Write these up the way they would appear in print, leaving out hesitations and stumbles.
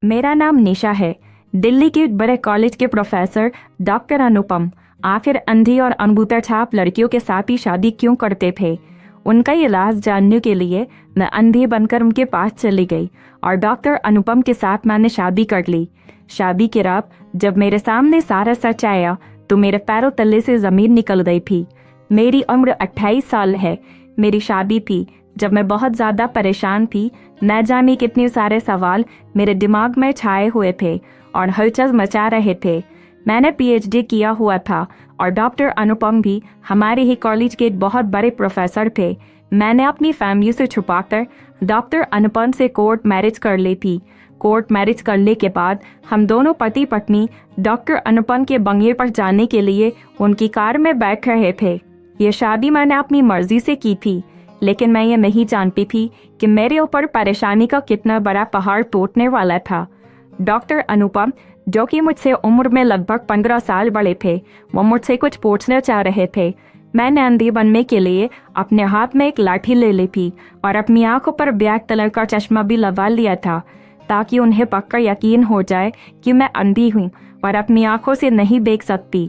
मेरा नाम निशा है। दिल्ली के बड़े कॉलेज के प्रोफेसर डॉक्टर अनुपम आखिर अंधी और अंगूठा छाप लड़कियों के साथ ही शादी क्यों करते थे, उनका इलाज जानने के लिए मैं अंधी बनकर उनके पास चली गई और डॉक्टर अनुपम के साथ मैंने शादी कर ली। शादी की रात जब मेरे सामने सारा सच आया तो मेरे पैरों तले से जमीन निकल गई थी। मेरी उम्र 28 साल है। मेरी शादी थी जब मैं बहुत ज़्यादा परेशान थी। न जाने कितने सारे सवाल मेरे दिमाग में छाए हुए थे और हलचल मचा रहे थे। मैंने पीएचडी किया हुआ था और डॉक्टर अनुपम भी हमारे ही कॉलेज के एक बहुत बड़े प्रोफेसर थे। मैंने अपनी फैमिली से छुपाकर डॉक्टर अनुपम से कोर्ट मैरिज कर ली थी। कोर्ट मैरिज करने के बाद हम दोनों पति पत्नी डॉक्टर अनुपम के बंगले पर जाने के लिए उनकी कार में बैठ रहे थे। ये शादी मैंने अपनी मर्जी से की थी, लेकिन मैं ये नहीं जानती थी कि मेरे ऊपर परेशानी का कितना बड़ा पहाड़ टूटने वाला था। डॉक्टर अनुपम, जो कि मुझसे उम्र में लगभग 15 साल बड़े थे, वो मुझसे कुछ पूछना चाह रहे थे। मैंने अंधी बनने के लिए अपने हाथ में एक लाठी ले ली थी और अपनी आंखों पर ब्लैक कलर का चश्मा भी लगा लिया था ताकि उन्हें पक्का यकीन हो जाए कि मैं अंधी हूँ और अपनी आंखों से नहीं देख सकती।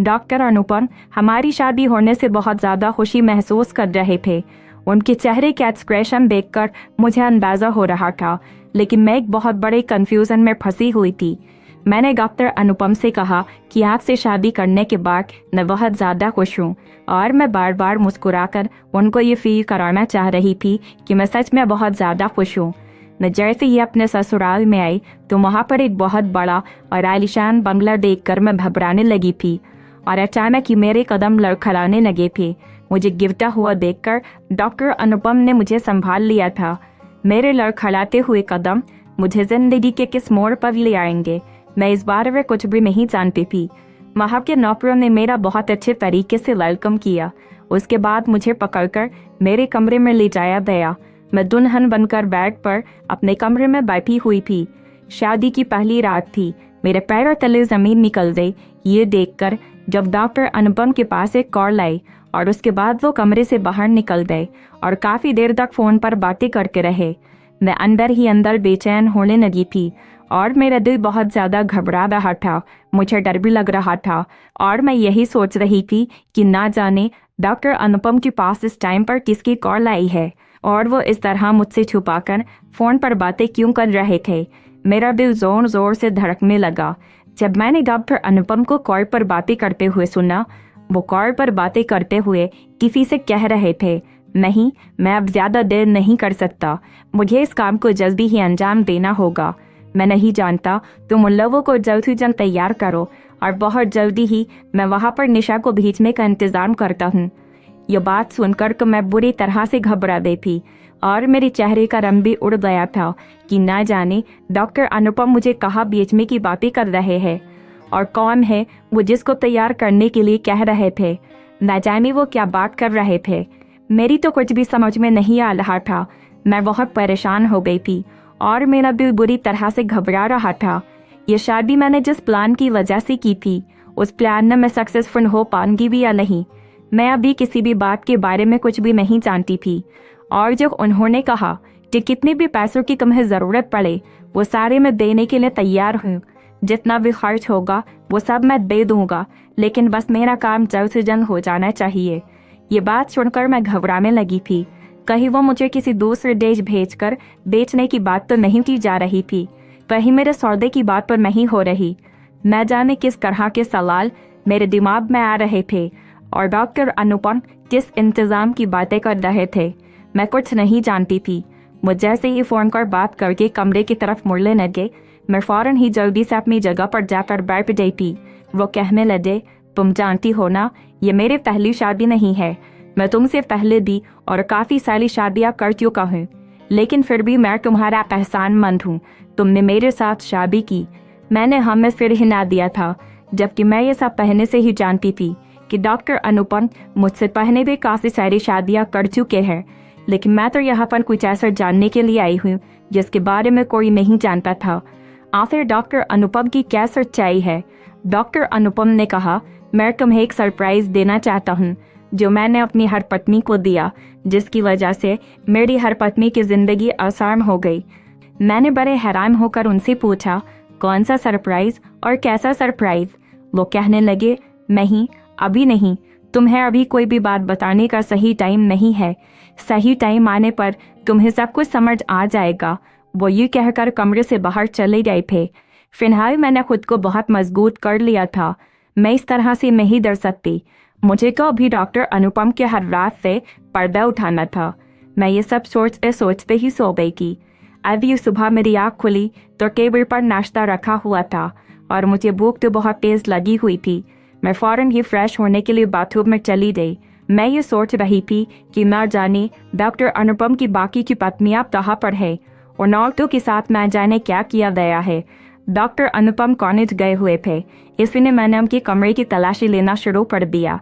डॉक्टर अनुपम हमारी शादी होने से बहुत ज़्यादा खुशी महसूस कर रहे थे। उनके चेहरे के एक्सप्रेशन देखकर मुझे अंदाज़ा हो रहा था, लेकिन मैं एक बहुत बड़े कंफ्यूजन में फंसी हुई थी। मैंने डॉक्टर अनुपम से कहा कि आपसे शादी करने के बाद मैं बहुत ज़्यादा खुश हूँ और मैं बार बार मुस्कुराकर उनको ये फील कराना चाह रही थी कि मैं सच में बहुत ज़्यादा खुश हूँ। मैं जैसे ही अपने ससुराल में आई तो वहाँ पर एक बहुत बड़ा और आलीशान बंगला देखकर मैं घबराने लगी थी और अचानक ही मेरे कदम लड़खड़ाने लगे थे। मुझे गिरता हुआ देखकर डॉक्टर अनुपम ने मुझे संभाल लिया था। मेरे लड़खड़ाते हुए कदम मुझे जिंदगी के किस मोड़ पर ले आएंगे, मैं इस बारे में कुछ भी नहीं जानती थी। वहाँ के नौकरों ने मेरा बहुत अच्छे तरीके से वेलकम किया। उसके बाद मुझे पकड़कर मेरे कमरे में ले जाया गया। मैं दुल्हन बनकर बेड पर अपने कमरे में बैठी हुई थी। शादी की पहली रात थी। मेरे पैरों तले जमीन निकल गई ये देखकर जब डॉक्टर अनुपम के पास एक कॉल आई और उसके बाद वो कमरे से बाहर निकल गए और काफ़ी देर तक फ़ोन पर बातें करके रहे। मैं अंदर ही अंदर बेचैन होने लगी थी और मेरा दिल बहुत ज़्यादा घबरा रहा था। मुझे डर भी लग रहा था और मैं यही सोच रही थी कि ना जाने डॉक्टर अनुपम के पास इस टाइम पर किसकी कॉल आई है और वो इस तरह मुझसे छुपाकर फ़ोन पर बातें क्यों कर रहे थे। मेरा दिल ज़ोर ज़ोर से धड़कने लगा जब मैंने डॉक्टर अनुपम को कॉल पर बातें करते हुए सुना। वो कॉल पर बातें करते हुए किसी से कह रहे थे, नहीं, मैं अब ज़्यादा देर नहीं कर सकता, मुझे इस काम को जल्दी ही अंजाम देना होगा। मैं नहीं जानता, तुम उन लोगों को जल्द ही जल्द तैयार करो और बहुत जल्दी ही मैं वहाँ पर निशा को भेजने का इंतज़ाम करता हूँ। ये बात सुनकर तो मैं बुरी तरह से घबरा गई थी और मेरे चेहरे का रंग भी उड़ गया था कि ना जाने डॉक्टर अनुपम मुझे कहाँ भेजने की बातें कर रहे हैं और कौन है वो जिसको तैयार करने के लिए कह रहे थे। ना जाने वो क्या बात कर रहे थे। मेरी तो कुछ भी समझ में नहीं आ रहा था। मैं बहुत परेशान हो गई थी और मेरा दिल बुरी तरह से घबरा रहा था। ये शादी मैंने जिस प्लान की वजह से की थी उस प्लान में मैं सक्सेसफुल हो पाऊंगी भी या नहीं। मैं अभी किसी भी बात के बारे में कुछ भी नहीं जानती थी और जब उन्होंने कहा कि कितने भी पैसों की तुम्हें ज़रूरत पड़े वो सारे मैं देने के लिए तैयार हूँ, जितना भी खर्च होगा वो सब मैं दे दूँगा, लेकिन बस मेरा काम जल्द से जल्द हो जाना चाहिए। ये बात सुनकर मैं घबराने लगी थी। कहीं वो मुझे किसी दूसरे देश भेजकर बेचने की बात तो नहीं की जा रही थी, कहीं मेरे सौदे की बात पर नहीं हो रही। न जाने किस तरह के सवाल मेरे दिमाग में आ रहे थे और डॉक्टर अनुपम किस इंतज़ाम की बातें कर रहे थे। मैं कुछ नहीं जानती थी। मुझ जैसे ही फ़ोन पर बात करके कमरे की तरफ मुड़ने लगे, मैं फ़ौरन ही जल्दी से अपनी जगह पर जाकर बैठ गई थी। वो कहने लगे, तुम जानती हो ना, ये मेरी पहली शादी नहीं है। मैं तुमसे पहले भी और काफ़ी सारी शादियाँ कर चुका हूँ, लेकिन फिर भी मैं तुम्हारा एहसानमंद हूँ। तुमने मेरे साथ शादी की। मैंने हमें फिर ही ना दिया था, जबकि मैं ये सब पहले से ही जानती थी कि डॉक्टर अनुपम मुझसे पहले भी काफ़ी सारी शादियाँ कर चुके हैं, लेकिन मैं तो यहाँ पर कुछ ऐसा जानने के लिए आई हूँ जिसके बारे में कोई नहीं जानता था। आखिर डॉक्टर अनुपम की क्या सच्चाई है। डॉक्टर अनुपम ने कहा, मैं तुम्हें एक सरप्राइज़ देना चाहता हूँ जो मैंने अपनी हर पत्नी को दिया, जिसकी वजह से मेरी हर पत्नी की ज़िंदगी आसान हो गई। मैंने बड़े हैरान होकर उनसे पूछा, कौन सा सरप्राइज और कैसा सरप्राइज? वो कहने लगे, नहीं, अभी नहीं, तुम्हें अभी कोई भी बात बताने का सही टाइम नहीं है। सही टाइम आने पर तुम्हें सब कुछ समझ आ जाएगा। वो यूँ कहकर कमरे से बाहर चले गए थे। फिलहाल मैंने खुद को बहुत मजबूत कर लिया था। मैं इस तरह से नहीं डर सकती। मुझे तो अभी डॉक्टर अनुपम के हर रात से पर्दा उठाना था। मैं ये सब सोचते सोचते ही सो गई थी। अभी सुबह मेरी आँख खुली तो टेबल पर नाश्ता रखा हुआ था और मुझे भूख तो बहुत तेज लगी हुई थी। मैं फौरन ही फ्रेश होने के लिए बाथरूम में चली गई। मैं ये सोच रही थी कि ना जाने डॉक्टर अनुपम की बाकी की पत्नियां कहाँ पर है और औरतों के साथ ना जाने क्या किया गया है। डॉक्टर अनुपम कॉलेज गए हुए थे, इसलिए मैंने उनके कमरे की तलाशी लेना शुरू कर दिया।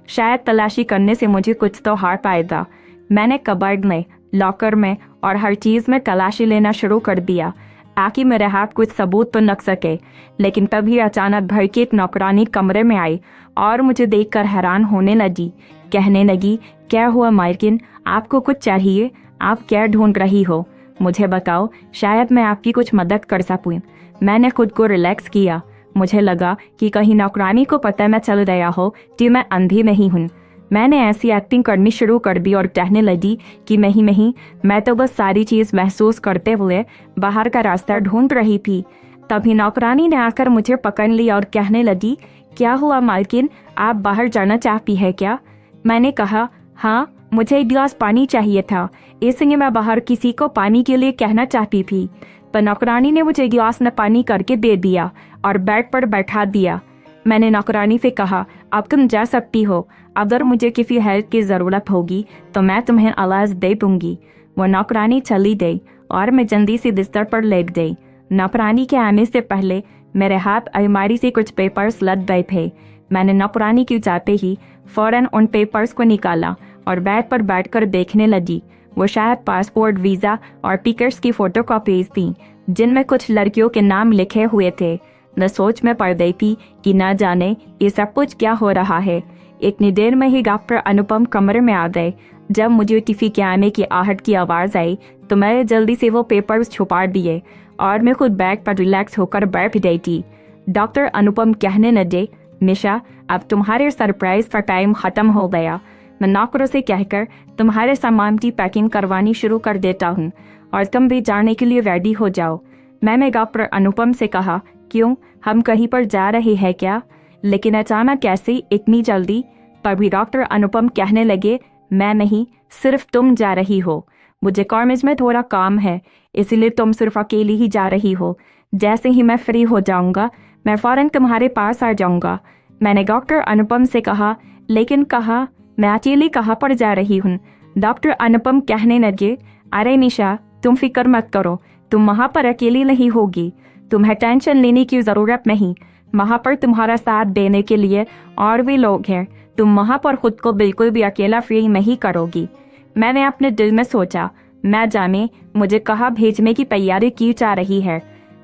शायद तलाशी करने से मुझे कुछ तो हार पाएगा। मैंने कबर्ड में, लॉकर में और हर चीज़ में तलाशी लेना शुरू कर दिया ताकि मेरे हाथ कुछ सबूत तो लग सके। लेकिन तभी अचानक भड़की एक नौकरानी कमरे में आई और मुझे देखकर हैरान होने लगी। कहने लगी, क्या हुआ मालकिन, आपको कुछ चाहिए? आप क्या ढूंढ रही हो? मुझे बताओ, शायद मैं आपकी कुछ मदद कर सकूं। मैंने खुद को रिलैक्स किया। मुझे लगा कि कहीं नौकरानी को पता न चल गया हो कि मैं अंधी नहीं हूँ। मैंने ऐसी एक्टिंग करनी शुरू कर दी और कहने लगी कि नहीं, मैं तो बस सारी चीज़ महसूस करते हुए बाहर का रास्ता ढूंढ रही थी। तभी नौकरानी ने आकर मुझे पकड़ लिया और कहने लगी, क्या हुआ मालकिन, आप बाहर जाना चाहती है क्या? मैंने कहा, हाँ, मुझे एक गिलास पानी चाहिए था, इसलिए मैं बाहर किसी को पानी के लिए कहना चाहती थी। पर नौकरानी ने मुझे गिलास में पानी करके दे दिया और बेड पर बैठा दिया। मैंने नौकरानी से कहा, अब तुम जा सकती हो। अगर मुझे किसी हेल्प की ज़रूरत होगी तो मैं तुम्हें आवाज़ दे दूंगी। वो नौकरानी चली गई और मैं जल्दी से बिस्तर पर लेट गई। नौकरानी के आने से पहले मेरे हाथ अलमारी से कुछ पेपर्स लग गए थे। मैंने नौकरानी की जाते ही फौरन उन पेपर्स को निकाला और बेड पर बैठकर देखने लगी। वो शायद पासपोर्ट, वीज़ा और टिकट्स की फ़ोटोकॉपीज थी जिनमें कुछ लड़कियों के नाम लिखे हुए थे। मैं सोच में पड़ गई थी कि ना जाने ये सब कुछ क्या हो रहा है। इतनी देर में ही डॉक्टर अनुपम कमरे में आ गए। जब मुझे टिफी के आने की आहट की आवाज़ आई तो मैंने जल्दी से वो पेपर्स छुपा दिए और मैं खुद बैग पर रिलैक्स होकर बैठ गई थी। डॉक्टर अनुपम कहने लगे, मिशा, अब तुम्हारे सरप्राइज का टाइम ख़त्म हो गया। मैं नौकरों से कहकर तुम्हारे सामान की पैकिंग करवानी शुरू कर देता हूँ और तुम भी जाने के लिए रेडी हो जाओ। मैंने डॉक्टर अनुपम से कहा, क्यों, हम कहीं पर जा रहे हैं क्या? लेकिन अचानक कैसे इतनी जल्दी? तभी डॉक्टर अनुपम कहने लगे, मैं नहीं, सिर्फ तुम जा रही हो। मुझे कॉलेज में थोड़ा काम है, इसलिए तुम सिर्फ अकेली ही जा रही हो। जैसे ही मैं फ्री हो जाऊंगा मैं फौरन तुम्हारे पास आ जाऊंगा। मैंने डॉक्टर अनुपम से कहा, लेकिन कहा, मैं अकेली कहाँ पर जा रही हूँ? डॉक्टर अनुपम कहने लगे, अरे निशा, तुम फिक्र मत करो, तुम वहाँ पर अकेली नहीं होगी। तुम्हें टेंशन लेने की ज़रूरत नहीं। वहाँ पर तुम्हारा साथ देने के लिए और भी लोग हैं। तुम वहाँ पर खुद को बिल्कुल भी अकेला फील नहीं करोगी। मैंने अपने दिल में सोचा, मैं जाने मुझे कहाँ भेजने की तैयारी की जा रही है।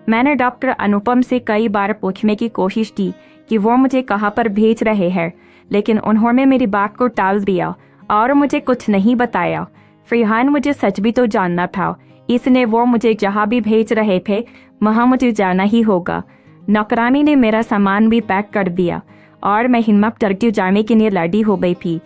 मैंने डॉक्टर अनुपम से कई बार पूछने की कोशिश की कि वो मुझे कहाँ पर भेज रहे हैं, लेकिन उन्होंने मेरी बात को टाल दिया और मुझे कुछ नहीं बताया। फिलहाल मुझे सच भी तो जानना था, इसलिए वो मुझे जहाँ भी भेज रहे थे वहाँ मुझे जाना ही होगा। नौकरानी ने मेरा सामान भी पैक कर दिया और मैं हिम्मत करके जाने के लिए रेडी हो गई थी।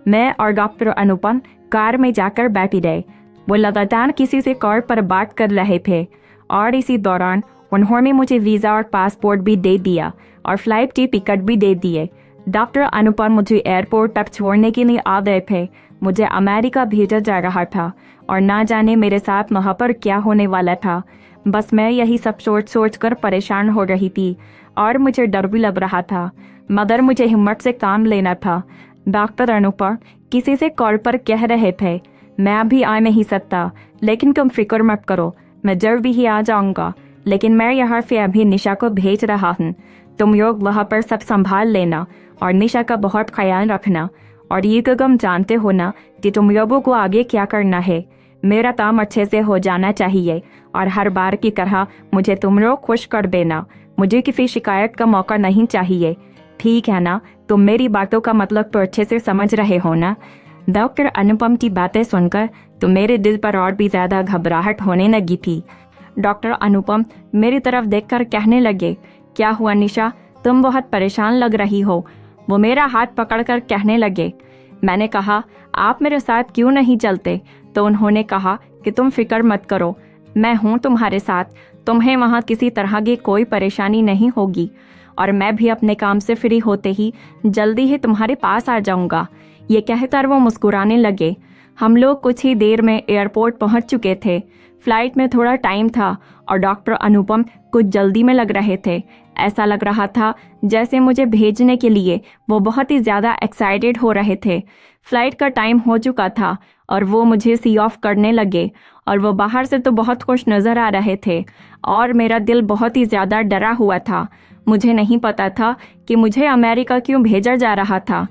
मैं और डॉक्टर अनुपम कार में जाकर बैठ गए। वो लगातार किसी से कॉल पर बात कर रहे थे और इसी दौरान उन्होंने मुझे वीज़ा और पासपोर्ट भी दे दिया और फ्लाइट की टिकट भी दे दिए। डॉक्टर अनुपम मुझे एयरपोर्ट तक छोड़ने के लिए आ गए थे। मुझे अमेरिका भेजा जा रहा था और ना जाने मेरे साथ वहाँ पर क्या होने वाला था। बस मैं यही सब सोच कर परेशान हो रही थी और मुझे डर भी लग रहा था, मगर मुझे हिम्मत से काम लेना था। डॉक्टर अनुपम किसी से कॉल पर कह रहे थे, मैं अभी आ नहीं सकता, लेकिन तुम फिक्र मत करो, मैं जल्दी ही आ जाऊंगा। लेकिन मैं यहाँ से अभी निशा को भेज रहा हूँ। तुम लोग वहाँ पर सब संभाल लेना और निशा का बहुत ख्याल रखना। और ये तो तुम जानते हो ना कि तुम लोगों को आगे क्या करना है। मेरा काम अच्छे से हो जाना चाहिए और हर बार की तरह मुझे तुम लोग खुश कर देना। मुझे किसी शिकायत का मौका नहीं चाहिए, ठीक है ना? तुम मेरी बातों का मतलब तो अच्छे से समझ रहे हो ना? डॉक्टर अनुपम की बातें सुनकर तो मेरे दिल पर और भी ज़्यादा घबराहट होने लगी थी। डॉक्टर अनुपम मेरी तरफ देखकर कहने लगे, क्या हुआ निशा, तुम बहुत परेशान लग रही हो। वो मेरा हाथ पकड़कर कहने लगे। मैंने कहा, आप मेरे साथ क्यों नहीं चलते? तो उन्होंने कहा कि तुम फिक्र मत करो, मैं हूँ तुम्हारे साथ, तुम्हें वहाँ किसी तरह की कोई परेशानी नहीं होगी और मैं भी अपने काम से फ्री होते ही जल्दी ही तुम्हारे पास आ जाऊँगा। ये कहकर वो मुस्कुराने लगे। हम लोग कुछ ही देर में एयरपोर्ट पहुँच चुके थे। फ्लाइट में थोड़ा टाइम था और डॉक्टर अनुपम कुछ जल्दी में लग रहे थे। ऐसा लग रहा था जैसे मुझे भेजने के लिए वो बहुत ही ज़्यादा एक्साइटेड हो रहे थे। फ्लाइट का टाइम हो चुका था और वो मुझे सी ऑफ करने लगे और वो बाहर से तो बहुत खुश नज़र आ रहे थे और मेरा दिल बहुत ही ज़्यादा डरा हुआ था। मुझे नहीं पता था कि मुझे अमेरिका क्यों भेजा जा रहा था।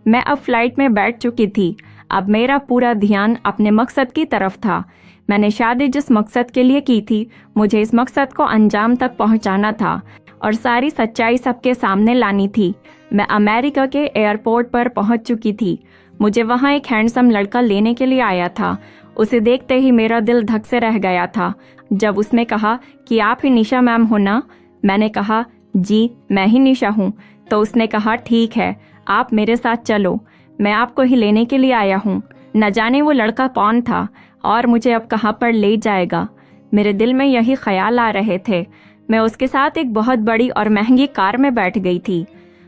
मैं अब फ्लाइट में बैठ चुकी थी। अब मेरा पूरा ध्यान अपने मकसद की तरफ था। मैंने शादी जिस मकसद के लिए की थी, मुझे इस मकसद को अंजाम तक पहुंचाना था और सारी सच्चाई सबके सामने लानी थी। मैं अमेरिका के एयरपोर्ट पर पहुंच चुकी थी। मुझे वहां एक हैंडसम लड़का लेने के लिए आया था। उसे देखते ही मेरा दिल धक से रह गया था। जब उसने कहा कि आप ही निशा मैम हो ना? मैंने कहा, जी मैं ही निशा हूँ। तो उसने कहा, ठीक है, आप मेरे साथ चलो, मैं आपको ही लेने के लिए आया हूँ। न जाने वो लड़का कौन था और मुझे अब कहाँ पर ले जाएगा। मेरे दिल में यही ख्याल आ रहे थे। मैं उसके साथ एक बहुत बड़ी और महंगी कार में बैठ गई थी।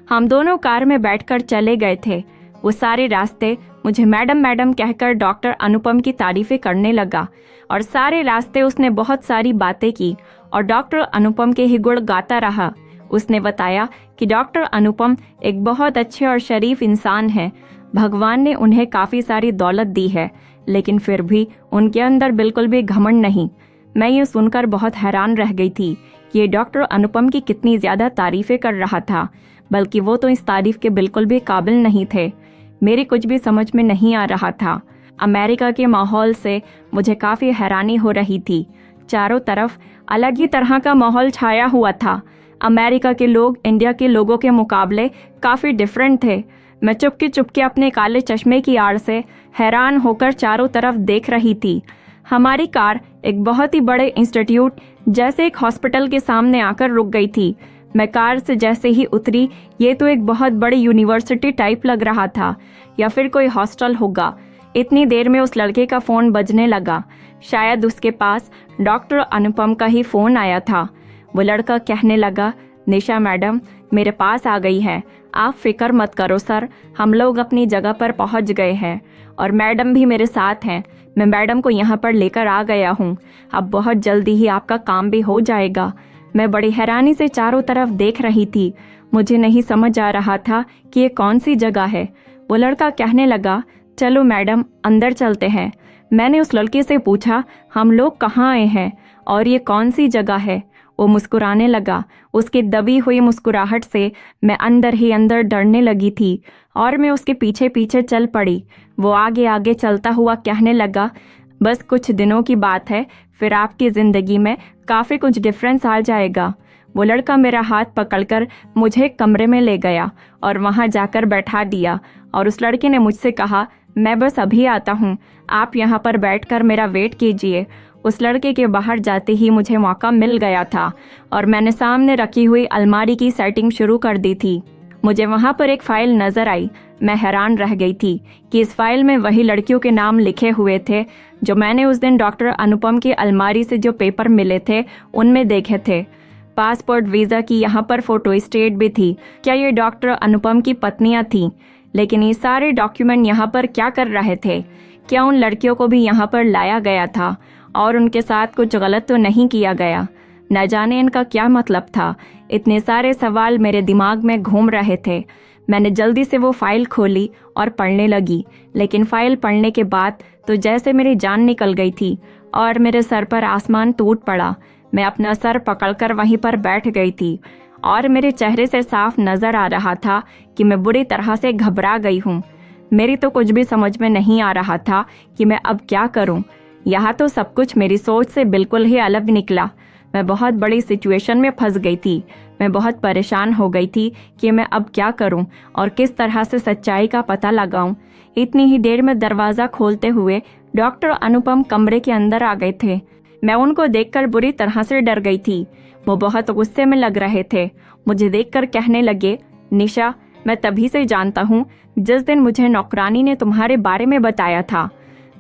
हम दोनों कार में बैठकर चले गए थे। वो सारे रास्ते मुझे मैडम मैडम कहकर डॉक्टर अनुपम की तारीफें करने लगा और सारे रास्ते उसने बहुत सारी बातें की और डॉक्टर अनुपम के ही गुण गाता रहा। उसने बताया कि डॉक्टर अनुपम एक बहुत अच्छे और शरीफ इंसान हैं। भगवान ने उन्हें काफ़ी सारी दौलत दी है, लेकिन फिर भी उनके अंदर बिल्कुल भी घमंड नहीं। मैं ये सुनकर बहुत हैरान रह गई थी कि ये डॉक्टर अनुपम की कितनी ज़्यादा तारीफ़ें कर रहा था, बल्कि वो तो इस तारीफ़ के बिल्कुल भी काबिल नहीं थे। मेरी कुछ भी समझ में नहीं आ रहा था। अमेरिका के माहौल से मुझे काफ़ी हैरानी हो रही थी। चारों तरफ अलग ही तरह का माहौल छाया हुआ था। अमेरिका के लोग इंडिया के लोगों के मुकाबले काफ़ी डिफरेंट थे। मैं चुपके चुपके अपने काले चश्मे की आड़ से हैरान होकर चारों तरफ देख रही थी। हमारी कार एक बहुत ही बड़े इंस्टीट्यूट जैसे एक हॉस्पिटल के सामने आकर रुक गई थी। मैं कार से जैसे ही उतरी, ये तो एक बहुत बड़ी यूनिवर्सिटी टाइप लग रहा था या फिर कोई हॉस्टल होगा। इतनी देर में उस लड़के का फ़ोन बजने लगा। शायद उसके पास डॉक्टर अनुपम का ही फ़ोन आया था। वो लड़का कहने लगा, निशा मैडम मेरे पास आ गई है, आप फिक्र मत करो सर, हम लोग अपनी जगह पर पहुंच गए हैं और मैडम भी मेरे साथ हैं। मैं मैडम को यहाँ पर लेकर आ गया हूँ। अब बहुत जल्दी ही आपका काम भी हो जाएगा। मैं बड़ी हैरानी से चारों तरफ देख रही थी। मुझे नहीं समझ आ रहा था कि ये कौन सी जगह है। वो लड़का कहने लगा, चलो मैडम अंदर चलते हैं। मैंने उस लड़के से पूछा, हम लोग कहाँ आए हैं और ये कौन सी जगह है? वो मुस्कुराने लगा। उसकी दबी हुई मुस्कुराहट से मैं अंदर ही अंदर डरने लगी थी और मैं उसके पीछे पीछे चल पड़ी। वो आगे आगे चलता हुआ कहने लगा, बस कुछ दिनों की बात है, फिर आपकी ज़िंदगी में काफ़ी कुछ डिफरेंस आ जाएगा। वो लड़का मेरा हाथ पकड़कर मुझे एक कमरे में ले गया और वहाँ जाकर बैठा दिया और उस लड़के ने मुझसे कहा, मैं बस अभी आता हूँ, आप यहाँ पर बैठकर मेरा वेट कीजिए। उस लड़के के बाहर जाते ही मुझे मौका मिल गया था और मैंने सामने रखी हुई अलमारी की सेटिंग शुरू कर दी थी। मुझे वहाँ पर एक फ़ाइल नज़र आई। मैं हैरान रह गई थी कि इस फाइल में वही लड़कियों के नाम लिखे हुए थे जो मैंने उस दिन डॉक्टर अनुपम की अलमारी से जो पेपर मिले थे उनमें देखे थे। पासपोर्ट, वीज़ा की यहाँ पर फ़ोटो स्टेट भी थी। क्या ये डॉक्टर अनुपम की पत्नियाँ थीं? लेकिन ये सारे डॉक्यूमेंट यहाँ पर क्या कर रहे थे? क्या उन लड़कियों को भी यहाँ पर लाया गया था और उनके साथ कुछ गलत तो नहीं किया गया? न जाने इनका क्या मतलब था। इतने सारे सवाल मेरे दिमाग में घूम रहे थे। मैंने जल्दी से वो फाइल खोली और पढ़ने लगी, लेकिन फाइल पढ़ने के बाद तो जैसे मेरी जान निकल गई थी और मेरे सर पर आसमान टूट पड़ा। मैं अपना सर पकड़कर वहीं पर बैठ गई थी और मेरे चेहरे से साफ नज़र आ रहा था कि मैं बुरी तरह से घबरा गई हूँ। मेरी तो कुछ भी समझ में नहीं आ रहा था कि मैं अब क्या करूँ। यहाँ तो सब कुछ मेरी सोच से बिल्कुल ही अलग निकला। मैं बहुत बड़ी सिचुएशन में फंस गई थी। मैं बहुत परेशान हो गई थी कि मैं अब क्या करूं और किस तरह से सच्चाई का पता लगाऊं। इतनी ही देर में दरवाज़ा खोलते हुए डॉक्टर अनुपम कमरे के अंदर आ गए थे। मैं उनको देखकर बुरी तरह से डर गई थी। वो बहुत गुस्से में लग रहे थे। मुझे देखकर कहने लगे, निशा, मैं तभी से जानता हूँ जिस दिन मुझे नौकरानी ने तुम्हारे बारे में बताया था।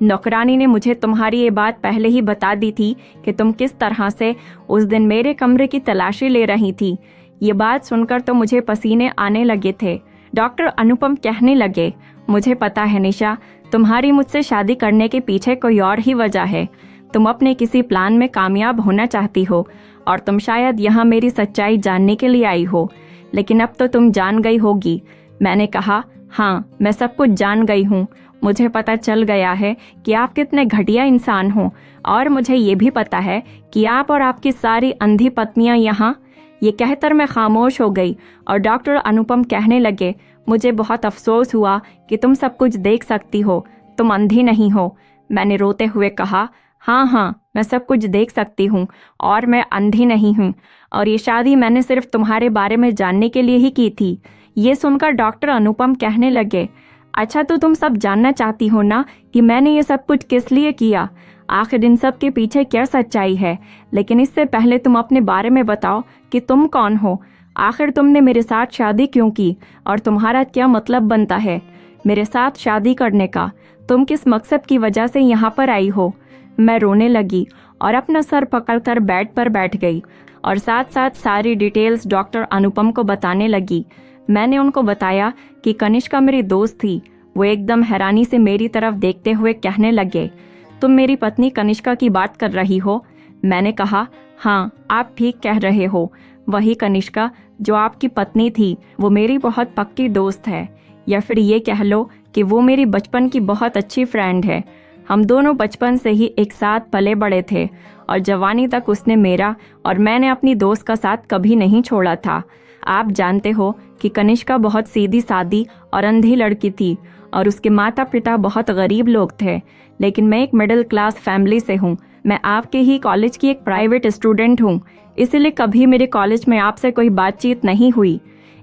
नौकरानी ने मुझे तुम्हारी ये बात पहले ही बता दी थी कि तुम किस तरह से उस दिन मेरे कमरे की तलाशी ले रही थी। ये बात सुनकर तो मुझे पसीने आने लगे थे। डॉक्टर अनुपम कहने लगे, मुझे पता है निशा, तुम्हारी मुझसे शादी करने के पीछे कोई और ही वजह है। तुम अपने किसी प्लान में कामयाब होना चाहती हो और तुम शायद यहाँ मेरी सच्चाई जानने के लिए आई हो, लेकिन अब तो तुम जान गई होगी। मैंने कहा, हाँ, मैं सब कुछ जान गई हूँ। मुझे पता चल गया है कि आप कितने घटिया इंसान हो, और मुझे ये भी पता है कि आप और आपकी सारी अंधी पत्नियां यहाँ। ये कहकर मैं खामोश हो गई और डॉक्टर अनुपम कहने लगे, मुझे बहुत अफसोस हुआ कि तुम सब कुछ देख सकती हो, तुम अंधी नहीं हो। मैंने रोते हुए कहा, हाँ, मैं सब कुछ देख सकती हूँ और मैं अंधी नहीं हूँ, और ये शादी मैंने सिर्फ तुम्हारे बारे में जानने के लिए ही की थी। ये सुनकर डॉक्टर अनुपम कहने लगे, अच्छा, तो तुम सब जानना चाहती हो ना कि मैंने ये सब कुछ किस लिए किया, आखिर इन सब के पीछे क्या सच्चाई है। लेकिन इससे पहले तुम अपने बारे में बताओ कि तुम कौन हो, आखिर तुमने मेरे साथ शादी क्यों की और तुम्हारा क्या मतलब बनता है मेरे साथ शादी करने का। तुम किस मकसद की वजह से यहाँ पर आई हो। मैं रोने लगी और अपना सर पकड़कर बेड पर बैठ गई और साथ साथ सारी डिटेल्स डॉक्टर अनुपम को बताने लगी। मैंने उनको बताया कि कनिष्का मेरी दोस्त थी। वो एकदम हैरानी से मेरी तरफ देखते हुए कहने लगे, तुम मेरी पत्नी कनिष्का की बात कर रही हो। मैंने कहा, हाँ, आप ठीक कह रहे हो, वही कनिष्का जो आपकी पत्नी थी, वो मेरी बहुत पक्की दोस्त है, या फिर ये कह लो कि वो मेरी बचपन की बहुत अच्छी फ्रेंड है। हम दोनों बचपन से ही एक साथ पले बड़े थे और जवानी तक उसने मेरा और मैंने अपनी दोस्त का साथ कभी नहीं छोड़ा था। आप जानते हो कि कनिष्का बहुत सीधी सादी और अंधी लड़की थी और उसके माता पिता बहुत गरीब लोग थे, लेकिन मैं एक मिडिल क्लास फैमिली से हूँ। मैं आपके ही कॉलेज की एक प्राइवेट स्टूडेंट हूँ, इसलिए कभी मेरे कॉलेज में आपसे कोई बातचीत नहीं हुई।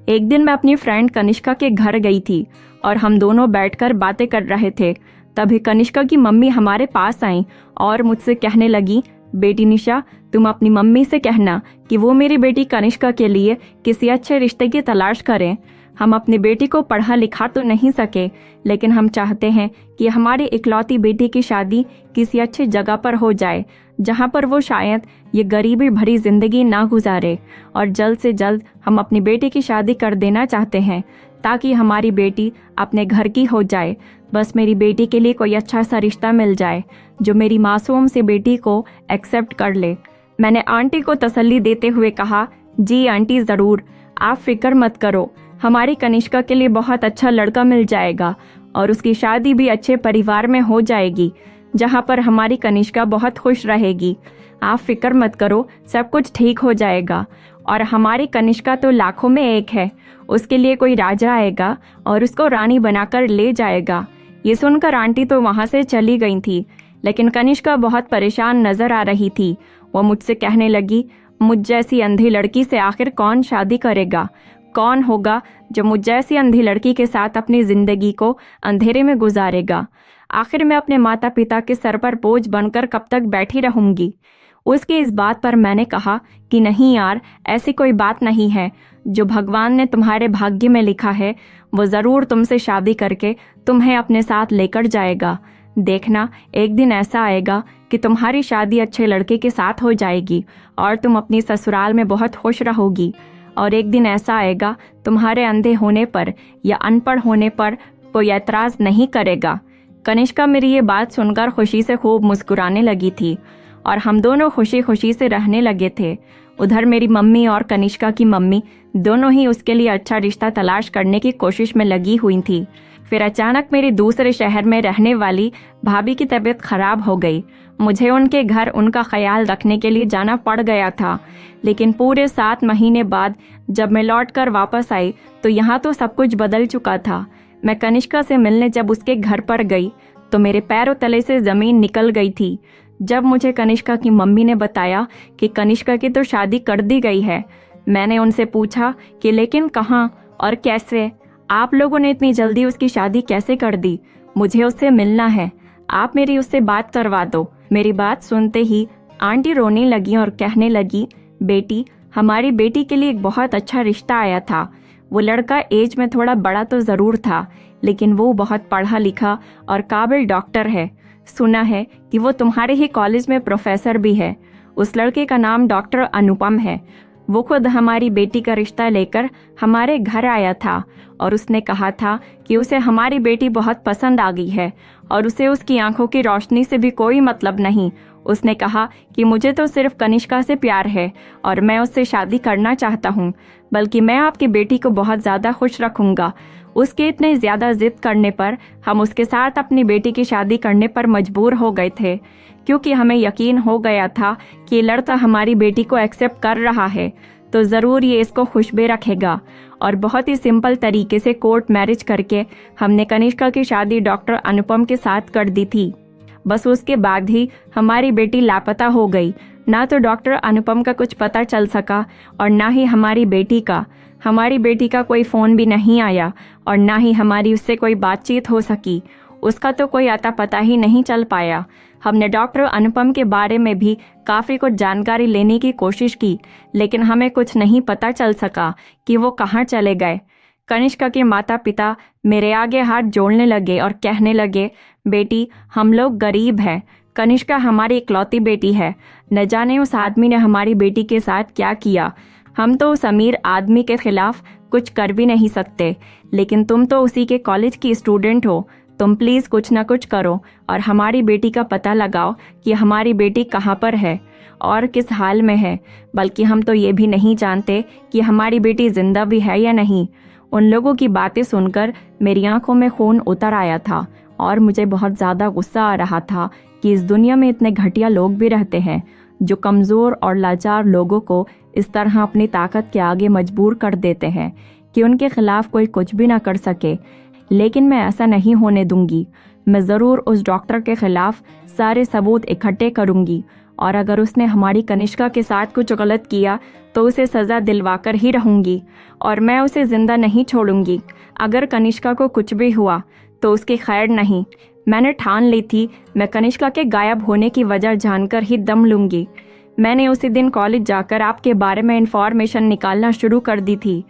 एक दिन मैं अपनी फ्रेंड कनिष्का के घर गई थी और हम दोनों बैठकर बातें कर रहे थे। तभी कनिष्का की मम्मी हमारे पास आई और मुझसे कहने लगी, बेटी निशा, तुम अपनी मम्मी से कहना कि वो मेरी बेटी कनिष्का के लिए किसी अच्छे रिश्ते की तलाश करें। हम अपनी बेटी को पढ़ा लिखा तो नहीं सके, लेकिन हम चाहते हैं कि हमारी इकलौती बेटी की शादी किसी अच्छी जगह पर हो जाए, जहां पर वो शायद ये गरीबी भरी जिंदगी ना गुजारे, और जल्द से जल्द हम अपनी बेटी की शादी कर देना चाहते हैं ताकि हमारी बेटी अपने घर की हो जाए। बस मेरी बेटी के लिए कोई अच्छा सा रिश्ता मिल जाए जो मेरी मासूम सी बेटी को एक्सेप्ट कर ले। मैंने आंटी को तसल्ली देते हुए कहा, जी आंटी, ज़रूर, आप फिक्र मत करो, हमारी कनिष्का के लिए बहुत अच्छा लड़का मिल जाएगा और उसकी शादी भी अच्छे परिवार में हो जाएगी जहां पर हमारी कनिष्का बहुत खुश रहेगी। आप फिक्र मत करो, सब कुछ ठीक हो जाएगा। और हमारी कनिष्का तो लाखों में एक है, उसके लिए कोई राजा आएगा और उसको रानी बनाकर ले जाएगा। ये सुनकर आंटी तो वहां से चली गई थी, लेकिन कनिष्का बहुत परेशान नजर आ रही थी। वो मुझसे कहने लगी, मुझ जैसी अंधी लड़की से आखिर कौन शादी करेगा? कौन होगा जो मुझ जैसी अंधी लड़की के साथ अपनी जिंदगी को अंधेरे में गुजारेगा? आखिर मैं अपने माता पिता के सर पर बोझ बनकर कब तक बैठी रहूंगी? उसकी इस बात पर मैंने कहा कि नहीं यार, ऐसी कोई बात नहीं है। जो भगवान ने तुम्हारे भाग्य में लिखा है वो ज़रूर तुमसे शादी करके तुम्हें अपने साथ लेकर जाएगा। देखना, एक दिन ऐसा आएगा कि तुम्हारी शादी अच्छे लड़के के साथ हो जाएगी और तुम अपनी ससुराल में बहुत खुश रहोगी। और एक दिन ऐसा आएगा तुम्हारे अंधे होने पर या अनपढ़ होने पर कोई ऐतराज़ नहीं करेगा। कनिष्का मेरी ये बात सुनकर खुशी से खूब मुस्कुराने लगी थी और हम दोनों खुशी खुशी से रहने लगे थे। उधर मेरी मम्मी और कनिष्का की मम्मी दोनों ही उसके लिए अच्छा रिश्ता तलाश करने की कोशिश में लगी हुई थी। फिर अचानक मेरे दूसरे शहर में रहने वाली भाभी की तबीयत खराब हो गई। मुझे उनके घर उनका ख्याल रखने के लिए जाना पड़ गया था, लेकिन पूरे 7 महीने बाद जब मैं लौटकर वापस आई तो यहाँ तो सब कुछ बदल चुका था। मैं कनिष्का से मिलने जब उसके घर पर गई तो मेरे पैरों तले से ज़मीन निकल गई थी। जब मुझे कनिष्का की मम्मी ने बताया कि कनिष्का की तो शादी कर दी गई है, मैंने उनसे पूछा कि लेकिन कहाँ और कैसे? आप लोगों ने इतनी जल्दी उसकी शादी कैसे कर दी? मुझे उससे मिलना है, आप मेरी उससे बात करवा दो। मेरी बात सुनते ही आंटी रोने लगी और कहने लगी, बेटी, हमारी बेटी के लिए एक बहुत अच्छा रिश्ता आया था। वो लड़का एज में थोड़ा बड़ा तो ज़रूर था, लेकिन वो बहुत पढ़ा लिखा और काबिल डॉक्टर है। सुना है कि वो तुम्हारे ही कॉलेज में प्रोफेसर भी है। उस लड़के का नाम डॉक्टर अनुपम है। वो खुद हमारी बेटी का रिश्ता लेकर हमारे घर आया था और उसने कहा था कि उसे हमारी बेटी बहुत पसंद आ गई है और उसे उसकी आंखों की रोशनी से भी कोई मतलब नहीं। उसने कहा कि मुझे तो सिर्फ कनिष्का से प्यार है और मैं उससे शादी करना चाहता हूँ, बल्कि मैं आपकी बेटी को बहुत ज़्यादा खुश रखूँगा। उसके इतने ज़्यादा जिद करने पर हम उसके साथ अपनी बेटी की शादी करने पर मजबूर हो गए थे, क्योंकि हमें यकीन हो गया था कि ये लड़का हमारी बेटी को एक्सेप्ट कर रहा है तो ज़रूर ये इसको खुश भी रखेगा। और बहुत ही सिंपल तरीके से कोर्ट मैरिज करके हमने कनिष्का की शादी डॉक्टर अनुपम के साथ कर दी थी। बस उसके बाद ही हमारी बेटी लापता हो गई। ना तो डॉक्टर अनुपम का कुछ पता चल सका और ना ही हमारी बेटी का। हमारी बेटी का कोई फ़ोन भी नहीं आया और ना ही हमारी उससे कोई बातचीत हो सकी। उसका तो कोई अता पता ही नहीं चल पाया। हमने डॉक्टर अनुपम के बारे में भी काफ़ी कुछ जानकारी लेने की कोशिश की, लेकिन हमें कुछ नहीं पता चल सका कि वो कहाँ चले गए। कनिष्का के माता पिता मेरे आगे हाथ जोड़ने लगे और कहने लगे, बेटी, हम लोग गरीब हैं। कनिष्का हमारी इकलौती बेटी है। न जाने उस आदमी ने हमारी बेटी के साथ क्या किया। हम तो उस अमीर आदमी के खिलाफ कुछ कर भी नहीं सकते, लेकिन तुम तो उसी के कॉलेज की स्टूडेंट हो। तुम प्लीज़ कुछ ना कुछ करो और हमारी बेटी का पता लगाओ कि हमारी बेटी कहाँ पर है और किस हाल में है। बल्कि हम तो ये भी नहीं जानते कि हमारी बेटी जिंदा भी है या नहीं। उन लोगों की बातें सुनकर मेरी आंखों में खून उतर आया था और मुझे बहुत ज़्यादा गुस्सा आ रहा था कि इस दुनिया में इतने घटिया लोग भी रहते हैं जो कमज़ोर और लाचार लोगों को इस तरह अपनी ताकत के आगे मजबूर कर देते हैं कि उनके खिलाफ कोई कुछ भी ना कर सके। लेकिन मैं ऐसा नहीं होने दूंगी। मैं ज़रूर उस डॉक्टर के खिलाफ सारे सबूत इकट्ठे करूंगी और अगर उसने हमारी कनिष्का के साथ कुछ गलत किया तो उसे सज़ा दिलवाकर ही रहूंगी और मैं उसे ज़िंदा नहीं छोड़ूंगी। अगर कनिष्का को कुछ भी हुआ तो उसकी खैर नहीं। मैंने ठान ली थी मैं कनिष्का के गायब होने की वजह जानकर ही दम लूंगी। मैंने उसी दिन कॉलेज जाकर आपके बारे में इंफॉर्मेशन निकालना शुरू कर दी थी,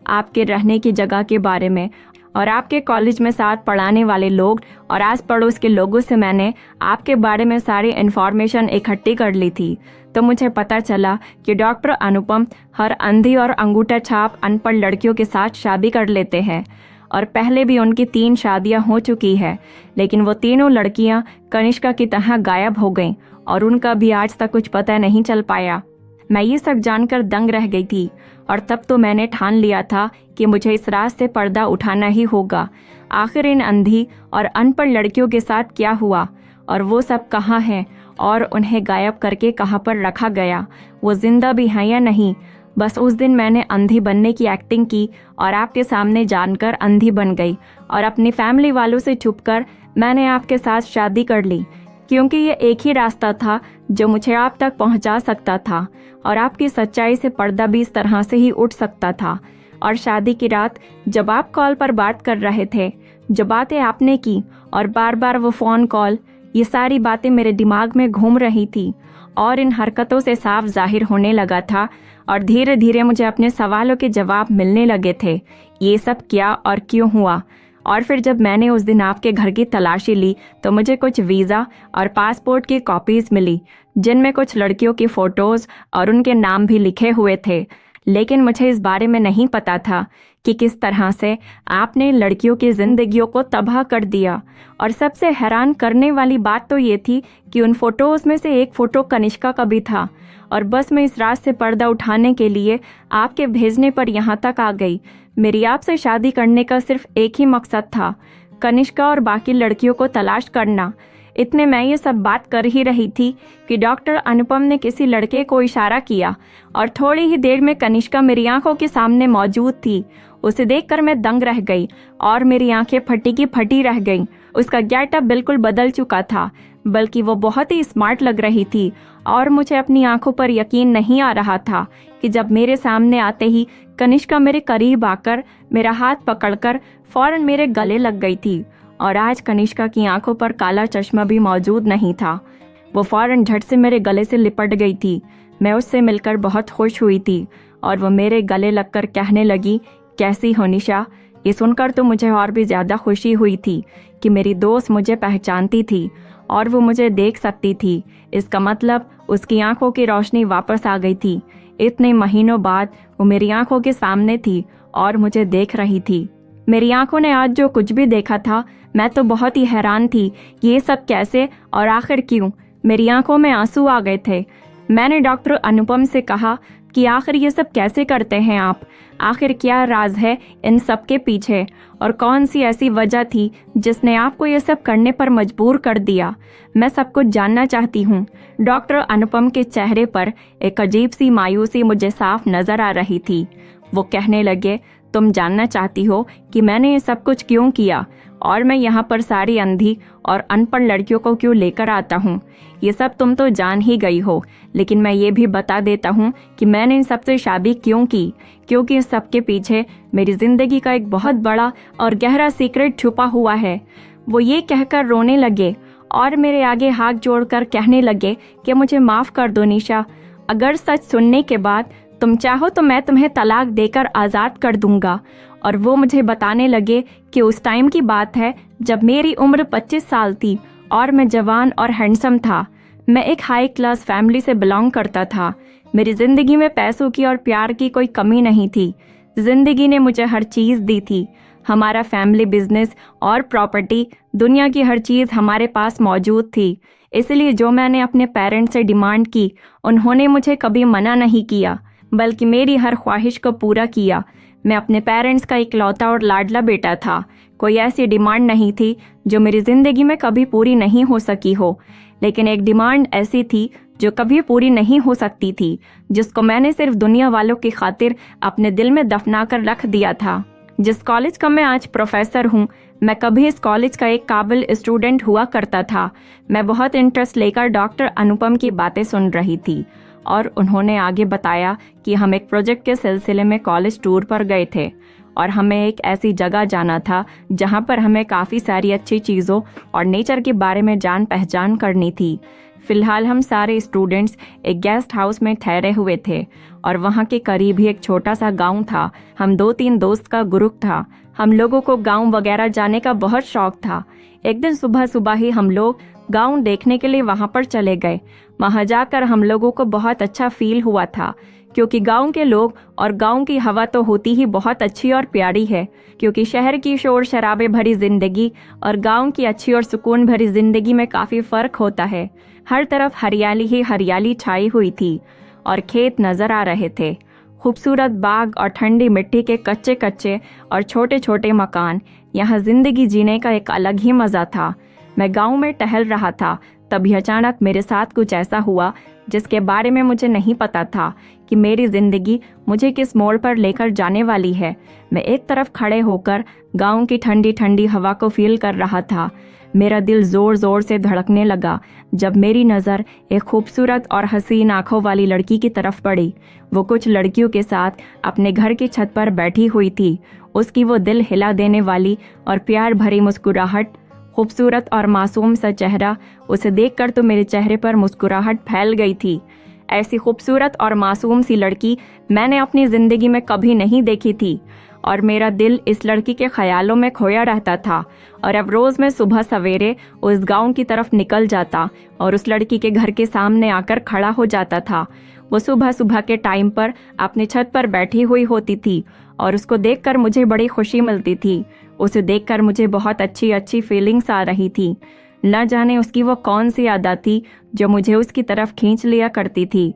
आपके रहने की जगह के बारे में और आपके कॉलेज में साथ पढ़ाने वाले लोग और आस पड़ोस के लोगों से मैंने आपके बारे में सारी इन्फॉर्मेशन इकट्ठी कर ली थी। तो मुझे पता चला कि डॉक्टर अनुपम हर अंधी और अंगूठा छाप अनपढ़ लड़कियों के साथ शादी कर लेते हैं और पहले भी उनकी 3 शादियां हो चुकी है, लेकिन वो तीनों लड़कियां कनिष्का की तरह गायब हो गईं और उनका भी आज तक कुछ पता नहीं चल पाया। मैं ये सब जानकर दंग रह गई थी और तब तो मैंने ठान लिया था कि मुझे इस रात से पर्दा उठाना ही होगा। आखिर इन अंधी और अनपढ़ लड़कियों के साथ क्या हुआ और वो सब कहाँ हैं और उन्हें गायब करके कहाँ पर रखा गया, वो जिंदा भी हैं या नहीं। बस उस दिन मैंने अंधी बनने की एक्टिंग की और आपके सामने जानकर अंधी बन गई और अपनी फैमिली वालों से छुपकर मैंने आपके साथ शादी कर ली, क्योंकि ये एक ही रास्ता था जो मुझे आप तक पहुंचा सकता था और आपकी सच्चाई से पर्दा भी इस तरह से ही उठ सकता था। और शादी की रात जब आप कॉल पर बात कर रहे थे, जो बातें आपने की और बार बार वो फ़ोन कॉल, ये सारी बातें मेरे दिमाग में घूम रही थी और इन हरकतों से साफ जाहिर होने लगा था और धीरे धीरे मुझे अपने सवालों के जवाब मिलने लगे थे, ये सब क्या और क्यों हुआ। और फिर जब मैंने उस दिन आपके घर की तलाशी ली तो मुझे कुछ वीज़ा और पासपोर्ट की कॉपीज़ मिली, जिनमें कुछ लड़कियों की फ़ोटोज़ और उनके नाम भी लिखे हुए थे। लेकिन मुझे इस बारे में नहीं पता था कि किस तरह से आपने लड़कियों की ज़िंदगियों को तबाह कर दिया। और सबसे हैरान करने वाली बात तो ये थी कि उन फ़ोटोज़ में से एक फ़ोटो कनिष्का का भी था और बस मैं इस रात से पर्दा उठाने के लिए आपके भेजने पर यहाँ तक आ गई। मेरी आपसे शादी करने का सिर्फ एक ही मकसद था, कनिष्का और बाकी लड़कियों को तलाश करना। इतने मैं ये सब बात कर ही रही थी कि डॉक्टर अनुपम ने किसी लड़के को इशारा किया और थोड़ी ही देर में कनिष्का मेरी आंखों के सामने मौजूद थी। उसे देखकर मैं दंग रह गई और मेरी आंखें फटी की फटी रह गईं। उसका गेटअप बिल्कुल बदल चुका था, बल्कि वो बहुत ही स्मार्ट लग रही थी और मुझे अपनी आंखों पर यकीन नहीं आ रहा था कि जब मेरे सामने आते ही कनिष्का मेरे करीब आकर मेरा हाथ पकड़कर फौरन मेरे गले लग गई थी। और आज कनिष्का की आंखों पर काला चश्मा भी मौजूद नहीं था। वो फ़ौरन झट से मेरे गले से लिपट गई थी। मैं उससे मिलकर बहुत खुश हुई थी और वो मेरे गले लगकर कहने लगी, कैसी हो निशा? ये सुनकर तो मुझे और भी ज़्यादा खुशी हुई थी कि मेरी दोस्त मुझे पहचानती थी और वो मुझे देख सकती थी। इसका मतलब उसकी आंखों की रोशनी वापस आ गई थी। इतने महीनों बाद वो मेरी आंखों के सामने थी और मुझे देख रही थी। मेरी आंखों ने आज जो कुछ भी देखा था, मैं तो बहुत ही हैरान थी कि ये सब कैसे और आखिर क्यों। मेरी आंखों में आंसू आ गए थे। मैंने डॉक्टर अनुपम से कहा कि आखिर ये सब कैसे करते हैं आप? आखिर क्या राज है इन सब के पीछे और कौन सी ऐसी वजह थी जिसने आपको ये सब करने पर मजबूर कर दिया? मैं सब कुछ जानना चाहती हूँ। डॉक्टर अनुपम के चेहरे पर एक अजीब सी मायूसी मुझे साफ नजर आ रही थी। वो कहने लगे, तुम जानना चाहती हो कि मैंने ये सब कुछ क्यों किया और मैं यहाँ पर सारी अंधी और अनपढ़ लड़कियों को क्यों लेकर आता हूँ? ये सब तुम तो जान ही गई हो, लेकिन मैं ये भी बता देता हूँ कि मैंने इन सबसे शादी क्यों की। क्योंकि इस सब के पीछे मेरी जिंदगी का एक बहुत बड़ा और गहरा सीक्रेट छुपा हुआ है। वो ये कहकर रोने लगे और मेरे आगे हाथ जोड़कर कहने लगे कि मुझे माफ़ कर दो निशा। अगर सच सुनने के बाद तुम चाहो तो मैं तुम्हें तलाक देकर आज़ाद कर दूंगा। और वो मुझे बताने लगे कि उस टाइम की बात है जब मेरी उम्र 25 साल थी और मैं जवान और हैंडसम था। मैं एक हाई क्लास फैमिली से बिलोंग करता था। मेरी ज़िंदगी में पैसों की और प्यार की कोई कमी नहीं थी। ज़िंदगी ने मुझे हर चीज़ दी थी। हमारा फैमिली बिजनेस और प्रॉपर्टी, दुनिया की हर चीज़ हमारे पास मौजूद थी। इसलिए जो मैंने अपने पेरेंट्स से डिमांड की, उन्होंने मुझे कभी मना नहीं किया, बल्कि मेरी हर ख्वाहिश को पूरा किया। मैं अपने पेरेंट्स का इकलौता और लाडला बेटा था। कोई ऐसी डिमांड नहीं थी जो मेरी ज़िंदगी में कभी पूरी नहीं हो सकी हो, लेकिन एक डिमांड ऐसी थी जो कभी पूरी नहीं हो सकती थी, जिसको मैंने सिर्फ दुनिया वालों की खातिर अपने दिल में दफना कर रख दिया था। जिस कॉलेज का मैं आज प्रोफेसर हूँ, मैं कभी इस कॉलेज का एक काबिल स्टूडेंट हुआ करता था। मैं बहुत इंटरेस्ट लेकर डॉक्टर अनुपम की बातें सुन रही थी और उन्होंने आगे बताया कि हम एक प्रोजेक्ट के सिलसिले में कॉलेज टूर पर गए थे और हमें एक ऐसी जगह जाना था जहां पर हमें काफ़ी सारी अच्छी चीज़ों और नेचर के बारे में जान पहचान करनी थी। फिलहाल हम सारे स्टूडेंट्स एक गेस्ट हाउस में ठहरे हुए थे और वहाँ के करीब ही एक छोटा सा गांव था। हम 2-3 दोस्त का ग्रुप था। हम लोगों को गांव वगैरह जाने का बहुत शौक था। एक दिन सुबह सुबह ही हम लोग गांव देखने के लिए वहाँ पर चले गए। वहाँ जाकर हम लोगों को बहुत अच्छा फील हुआ था, क्योंकि गांव के लोग और गांव की हवा तो होती ही बहुत अच्छी और प्यारी है। क्योंकि शहर की शोर शराबे भरी जिंदगी और गांव की अच्छी और सुकून भरी जिंदगी में काफ़ी फ़र्क होता है। हर तरफ हरियाली ही हरियाली छाई हुई थी और खेत नज़र आ रहे थे, खूबसूरत बाग और ठंडी मिट्टी के कच्चे कच्चे और छोटे छोटे मकान। यहाँ ज़िंदगी जीने का एक अलग ही मज़ा था। मैं गांव में टहल रहा था, तभी अचानक मेरे साथ कुछ ऐसा हुआ जिसके बारे में मुझे नहीं पता था कि मेरी ज़िंदगी मुझे किस मोड़ पर लेकर जाने वाली है। मैं एक तरफ खड़े होकर गांव की ठंडी ठंडी हवा को फील कर रहा था। मेरा दिल ज़ोर ज़ोर से धड़कने लगा जब मेरी नज़र एक खूबसूरत और हसीन आँखों वाली लड़की की तरफ पड़ी। वो कुछ लड़कियों के साथ अपने घर की छत पर बैठी हुई थी। उसकी वो दिल हिला देने वाली और प्यार भरी मुस्कुराहट, खूबसूरत और मासूम सा चेहरा, उसे देखकर तो मेरे चेहरे पर मुस्कुराहट फैल गई थी। ऐसी खूबसूरत और मासूम सी लड़की मैंने अपनी ज़िंदगी में कभी नहीं देखी थी और मेरा दिल इस लड़की के ख्यालों में खोया रहता था। और अब रोज़ मैं सुबह सवेरे उस गांव की तरफ निकल जाता और उस लड़की के घर के सामने आकर खड़ा हो जाता था। वो सुबह सुबह के टाइम पर अपनी छत पर बैठी हुई होती थी और उसको देखकर मुझे बड़ी खुशी मिलती थी। उसे देखकर मुझे बहुत अच्छी अच्छी फीलिंग्स आ रही थी। न जाने उसकी वो कौन सी आदत थी जो मुझे उसकी तरफ खींच लिया करती थी।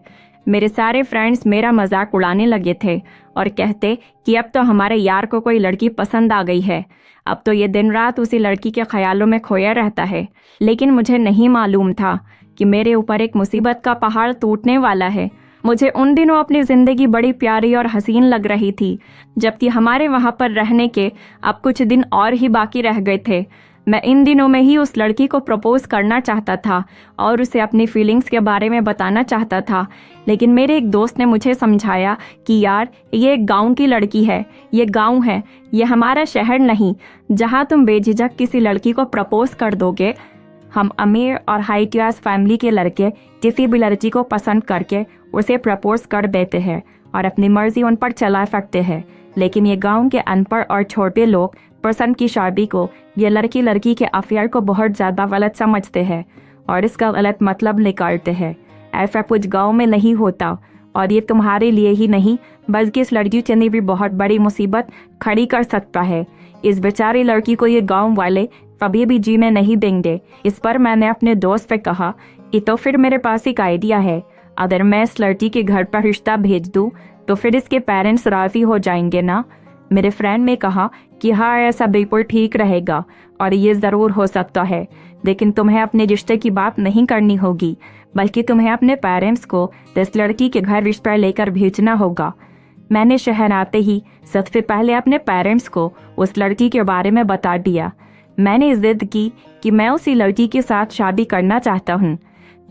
मेरे सारे फ्रेंड्स मेरा मजाक उड़ाने लगे थे और कहते कि अब तो हमारे यार को कोई लड़की पसंद आ गई है। अब तो ये दिन रात उसी लड़की के ख्यालों में खोया रहता है। लेकिन मुझे नहीं मालूम था कि मेरे ऊपर एक मुसीबत का पहाड़ टूटने वाला है। मुझे उन दिनों अपनी ज़िंदगी बड़ी प्यारी और हसीन लग रही थी, जबकि हमारे वहाँ पर रहने के अब कुछ दिन और ही बाकी रह गए थे। मैं इन दिनों में ही उस लड़की को प्रपोज करना चाहता था और उसे अपनी फीलिंग्स के बारे में बताना चाहता था। लेकिन मेरे एक दोस्त ने मुझे समझाया कि यार, ये एक गांव की लड़की है, ये गांव है, ये हमारा शहर नहीं जहां तुम बेझिझक किसी लड़की को प्रपोज कर दोगे। हम अमीर और हाई क्लास फैमिली के लड़के किसी भी लड़की को पसंद करके उसे प्रपोज कर देते हैं और अपनी मर्जी उन पर चला सकते हैं। लेकिन ये गांव के अनपढ़ और छोटे लोग पसंद की शादी को, ये लड़की लड़की के अफेयर को बहुत ज़्यादा गलत समझते हैं और इसका गलत मतलब निकालते हैं। ऐसा कुछ गांव में नहीं होता और ये तुम्हारे लिए ही नहीं बल्कि इस लड़की के लिए भी बहुत बड़ी मुसीबत खड़ी कर सकता है। इस बेचारी लड़की को ये गांव वाले कभी भी जीने नहीं देंगे। इस पर मैंने अपने दोस्त से कहा कि तो फिर मेरे पास एक आइडिया है, अगर मैं इस लड़की के घर पर रिश्ता भेज दूँ तो फिर इसके पेरेंट्स राज़ी हो जाएंगे ना। मेरे फ्रेंड ने कहा कि हाँ, ऐसा बिल्कुल ठीक रहेगा और ये ज़रूर हो सकता है, लेकिन तुम्हें अपने रिश्ते की बात नहीं करनी होगी बल्कि तुम्हें अपने पेरेंट्स को इस लड़की के घर रिश्ता लेकर भेजना होगा। मैंने शहर आते ही सबसे पहले अपने पेरेंट्स को उस लड़की के बारे में बता दिया। मैंने जिद की कि मैं उसी लड़की के साथ शादी करना चाहता हूँ।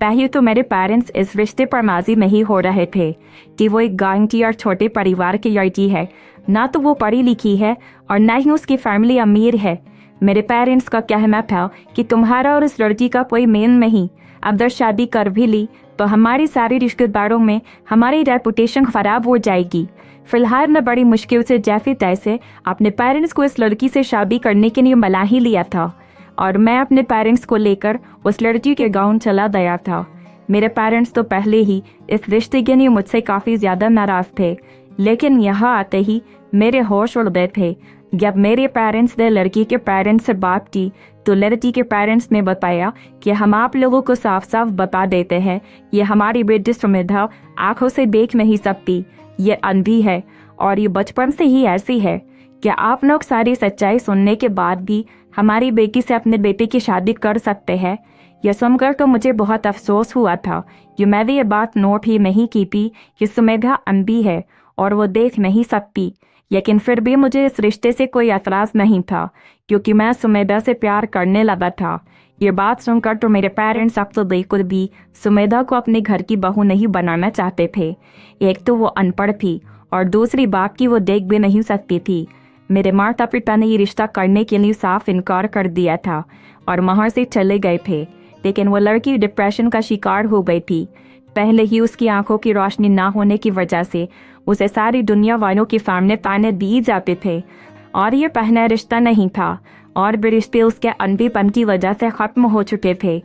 पहले तो मेरे पेरेंट्स इस रिश्ते पर राज़ी नहीं हो रहे थे कि वो एक गांव की और छोटे परिवार की लड़की है, ना तो वो पढ़ी लिखी है और ना ही उसकी फैमिली अमीर है। मेरे पेरेंट्स का कहना था कि तुम्हारा और उस लड़की का कोई मेल नहीं, अगर शादी कर भी ली तो हमारी सारी रिश्तेदारों में हमारी रेपुटेशन खराब हो जाएगी। फिलहाल मैं बड़ी मुश्किल से जैसे तैसे अपने पेरेंट्स को इस लड़की से शादी करने के लिए मना ही लिया था और मैं अपने पेरेंट्स को लेकर उस लड़की के गांव चला गया था। मेरे पेरेंट्स तो पहले ही इस रिश्ते के लिए मुझसे काफ़ी ज़्यादा नाराज़ थे, लेकिन यहाँ आते ही मेरे होश उड़ गए थे। जब मेरे पेरेंट्स ने लड़की के पेरेंट्स से बात की तो लड़की के पेरेंट्स ने बताया कि हम आप लोगों को साफ साफ बता देते हैं, ये हमारी बेटी सुमिधा आंखों से देख नहीं सकती, ये अंधी है और ये बचपन से ही ऐसी है। क्या आप लोग सारी सच्चाई सुनने के बाद भी हमारी बेटी से अपने बेटे की शादी कर सकते हैं? यह सुनकर तो मुझे बहुत अफसोस हुआ था कि मैंने ये बात नोट ही नहीं की थी कि सुमिधा अंधी है और वो देख नहीं सकती। लेकिन फिर भी मुझे इस रिश्ते से कोई एतराज़ नहीं था क्योंकि मैं सुमिधा से प्यार करने लगा था। ये बात सुनकर तो मेरे पेरेंट्स अब तो बिल्कुल भी सुमिधा को अपने घर की बहू नहीं बनाना चाहते थे। एक तो वो अनपढ़ थी और दूसरी बात की वो देख भी नहीं सकती थी। मेरे माता पिता ने ये रिश्ता करने के लिए साफ इनकार कर दिया था और वहाँ से चले गए थे, लेकिन वो लड़की डिप्रेशन का शिकार हो गई थी। पहले ही उसकी आंखों की रोशनी ना होने की वजह से उसे सारी दुनिया वालों के सामने ताने दिए जाते थे और ये पहला रिश्ता नहीं था और भी रिश्ते उसके अंधेपन की वजह से ख़त्म हो चुके थे।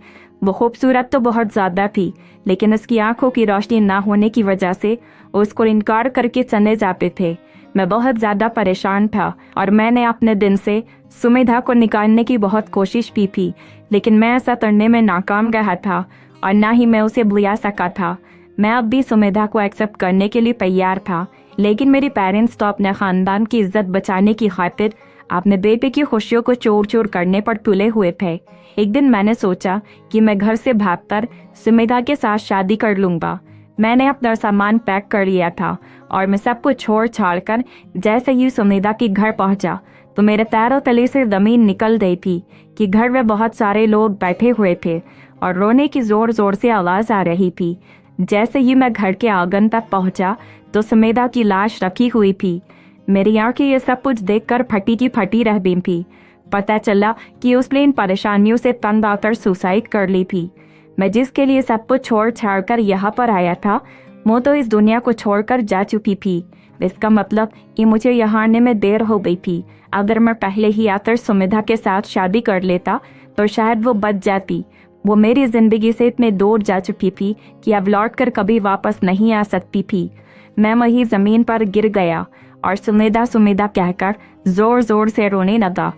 वो खूबसूरत तो बहुत ज़्यादा थी, लेकिन उसकी आंखों की रोशनी ना होने की वजह से उसको इनकार करके चले जाते थे। मैं बहुत ज़्यादा परेशान था और मैंने अपने दिन से सुमिधा को निकालने की बहुत कोशिश की थी, लेकिन मैं ऐसा करने में नाकाम रहा था और ना ही मैं उसे बुला सका था। मैं अब भी सुमिधा को एक्सेप्ट करने के लिए तैयार था, लेकिन मेरे पेरेंट्स तो अपने ख़ानदान की इज्जत बचाने की खातिर अपने बेटे की खुशियों को चोर चोर करने पर तुले हुए थे। एक दिन मैंने सोचा कि मैं घर से भागकर सुमिधा के साथ शादी कर लूँगा। मैंने अपना सामान पैक कर लिया था और मैं सब कुछ छोड़ छाड़ कर जैसे ही सुमिधा के घर पहुंचा तो मेरे पैरों तले से ज़मीन निकल गई थी कि घर में बहुत सारे लोग बैठे हुए थे और रोने की ज़ोर ज़ोर से आवाज़ आ रही थी। जैसे ही मैं घर के आंगन तक पहुंचा तो सुमिधा की लाश रखी हुई थी। मेरी आंखें ये सब कुछ देखकर फटी की फटी रह गई थी। पता चला कि उसने इन परेशानियों से तंग आकर सुसाइड कर ली थी। मैं जिसके लिए सब कुछ छोड़ छाड़ कर यहाँ पर आया था वो तो इस दुनिया को छोड़कर जा चुकी थी। इसका मतलब कि मुझे यहाँ आने में देर हो गई थी। अगर मैं पहले ही आकर सुमिधा के साथ शादी कर लेता तो शायद वो बच जाती। वो मेरी जिंदगी से इतने दूर जा चुकी थी कि अब लौट कर कभी वापस नहीं आ सकती थी। मैं वहीं ज़मीन पर गिर गया और सुमिधा सुमिधा कहकर ज़ोर ज़ोर से रोने लगा।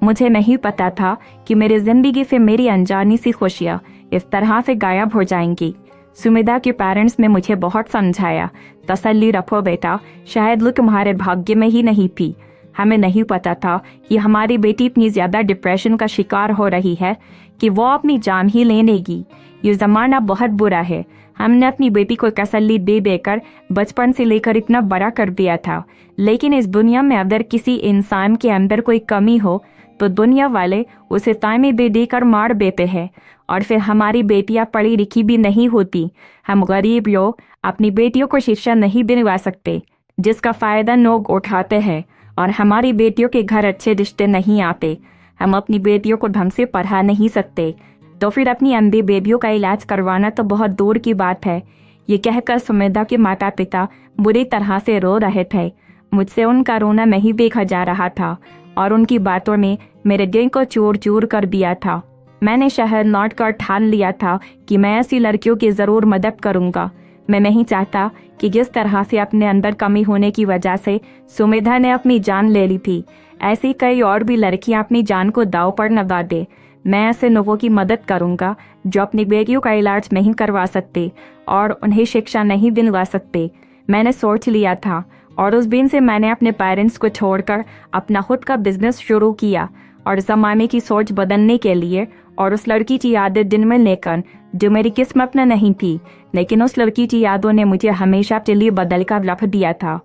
मुझे नहीं पता था कि मेरी ज़िंदगी से मेरी अनजानी सी खुशियाँ इस तरह से गायब हो जाएंगी। सुमिधा के पेरेंट्स ने मुझे बहुत समझाया, तसल्ली रखो बेटा, शायद वो तुम्हारे भाग्य में ही नहीं थी। हमें नहीं पता था कि हमारी बेटी इतनी ज़्यादा डिप्रेशन का शिकार हो रही है कि वो अपनी जान ही ले लेगी। ये ज़माना बहुत बुरा है। हमने अपनी बेटी को तसल्ली दे देकर बचपन से लेकर इतना बड़ा कर दिया था, लेकिन इस दुनिया में अगर किसी इंसान के अंदर कोई कमी हो तो दुनिया वाले उसे ताने दे देकर मार देते हैं। और फिर हमारी बेटियां पढ़ी लिखी भी नहीं होती। हम गरीब लोग अपनी बेटियों को शिक्षा नहीं दिलवा सकते, जिसका फ़ायदा लोग उठाते हैं, और हमारी बेटियों के घर अच्छे रिश्ते नहीं आते। हम अपनी बेटियों को ढंग से पढ़ा नहीं सकते। तो फिर अपनी अंधे बेबियों का इलाज करवाना तो बहुत दूर की बात है। ये कहकर सुमेधा के माता पिता बुरी तरह से रो रहे थे। मुझसे उनका रोना नहीं देखा जा रहा था और उनकी बातों ने मेरे दिल को चूर चूर कर दिया था। मैंने शहर लौट कर ठान लिया था कि मैं ऐसी लड़कियों की ज़रूर मदद करूँगा। मैं नहीं चाहता कि जिस तरह से अपने अंदर कमी होने की वजह से सुमेधा ने अपनी जान ले ली थी, ऐसी कई और भी लड़कियां अपनी जान को दांव पर न लगा दे। मैं ऐसे लोगों की मदद करूंगा जो अपनी बेटियों का इलाज नहीं करवा सकते और उन्हें शिक्षा नहीं दिलवा सकते। मैंने सोच लिया था और उस दिन से मैंने अपने पेरेंट्स को छोड़कर अपना खुद का बिजनेस शुरू किया और ज़माने की सोच बदलने के लिए और उस लड़की की आदत दिन में लेकर जो मेरी किस्मत में नहीं थी, लेकिन उस लड़की की यादों ने मुझे हमेशा के लिए बदल कर रख दिया था।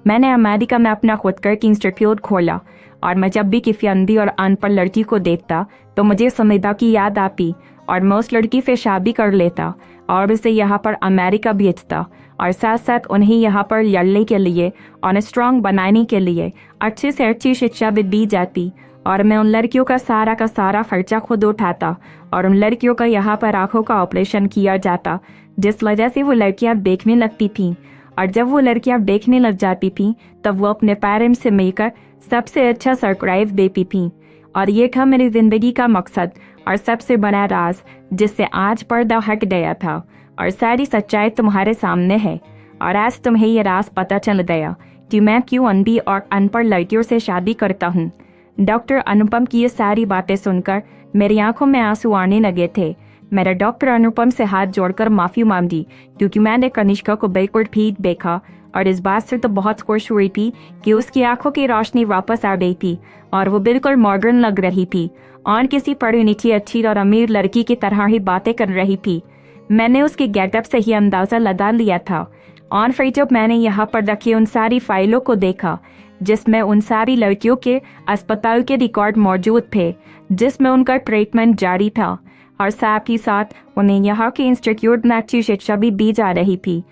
मैंने अमेरिका में अपना खुद का एक इंस्टीट्यूट खोला और मैं जब भी किसी अंधी और अनपढ़ लड़की को देखता तो मुझे सुमेधा की याद आती और मैं उस लड़की से शादी कर लेता और उसे यहाँ पर अमेरिका भेजता और साथ साथ उन्हें यहाँ पर लड़ने के लिए और स्ट्रांग बनाने के लिए अच्छी से अच्छी शिक्षा भी दी जाती और मैं उन लड़कियों का सारा खर्चा खुद उठाता और उन लड़कियों का यहाँ पर आंखों का ऑपरेशन किया जाता, जिस वजह से वो लड़कियाँ देखने लगती थीं। और जब वो लड़कियाँ देखने लग जाती थीं तब वो अपने पेरेंट्स से मिलकर सबसे अच्छा सरप्राइज देती थीं। और ये था मेरी ज़िंदगी का मकसद और सबसे बड़ा राज, जिससे आज पर्दा हट गया था और सारी सच्चाई तुम्हारे सामने है। और आज तुम्हें ये राज पता चल गया कि मैं क्यों अंधी और अनपढ़ लड़कियों से शादी करता हूँ। डॉक्टर अनुपम की ये सारी बातें सुनकर मेरी आंखों में आंसू आने लगे थे। मैंने डॉक्टर अनुपम से हाथ जोड़कर माफ़ी मांगी क्योंकि मैंने कनिष्का को बिल्कुल ठीक देखा और इस बात से तो बहुत खुश हुई थी कि उसकी आंखों की रोशनी वापस आ गई थी और वो बिल्कुल मॉडर्न लग रही थी और किसी पढ़ी लिखी अच्छी और अमीर लड़की की तरह ही बातें कर रही थी। मैंने उसके गेटअप से ही अंदाज़ा लगा लिया था। और फिर जब मैंने यहाँ पर रखी उन सारी फाइलों को देखा जिसमें उन सारी लड़कियों के अस्पताल के रिकॉर्ड मौजूद थे, जिसमें उनका ट्रीटमेंट जारी था और साथ ही साथ उन्हें यहाँ के इंस्टीट्यूट में अच्छी शिक्षा भी दी जा रही थी,